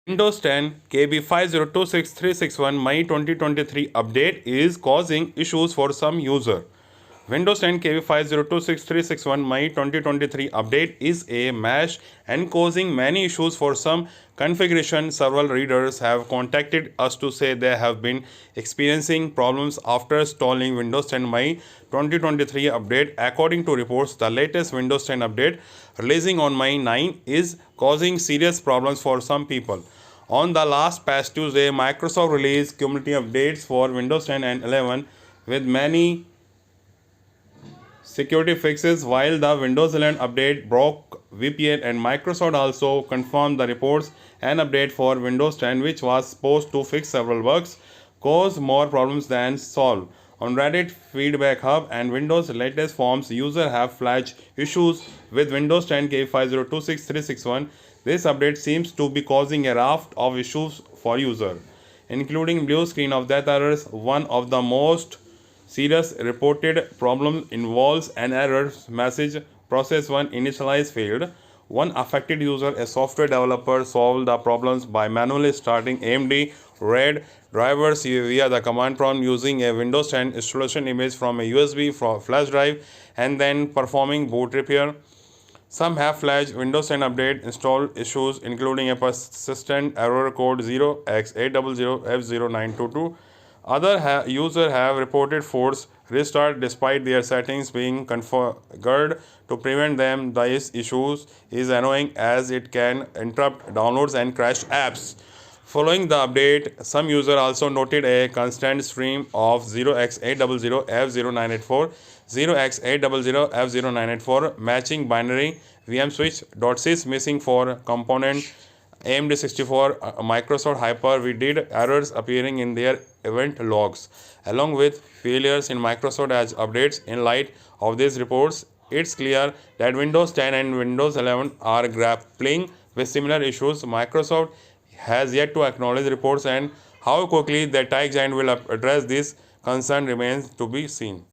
Windows 10 KB5026361 May 2023 update is causing issues for some user. Windows 10 KB5026361 May 2023 update is a mesh and causing many issues for some configuration. Several readers have contacted us to say they have been experiencing problems after installing Windows 10 May 2023 update. According to reports, the latest Windows 10 update releasing on May 9 is causing serious problems for some people. On the last past Tuesday, Microsoft released cumulative updates for Windows 10 and 11 with many security fixes. While the Windows 11 update broke VPN and Microsoft also confirmed the reports, an update for Windows 10 which was supposed to fix several bugs caused more problems than solve. On Reddit, Feedback Hub, and Windows latest forums, users have flagged issues with Windows 10 K50266361. This update seems to be causing a raft of issues for users, including blue screen of death errors. One of the most serious reported problems involves an error message "PROCESS1 INITIALIZATION FAILED." One affected user, a software developer, solved the problems by manually starting AMD RAID drivers via the command prompt using a Windows 10 installation image from a USB flash drive and then performing boot repair. Some have flagged Windows 10 update install issues, including a persistent error code 0x800F0922. Other users have reported forced restart despite their settings being configured to prevent them. This issue is annoying as it can interrupt downloads and crash apps. Following the update, some users also noted a constant stream of 0x800F0984, 0x800F0984 matching binary vmswitch.sys missing for component AMD 64 Microsoft Hyper. We did errors appearing in their event logs, along with failures in Microsoft Edge updates. In light of these reports, it's clear that Windows 10 and Windows 11 are grappling with similar issues. Microsoft has yet to acknowledge reports, and how quickly the tech giant will address this concern remains to be seen.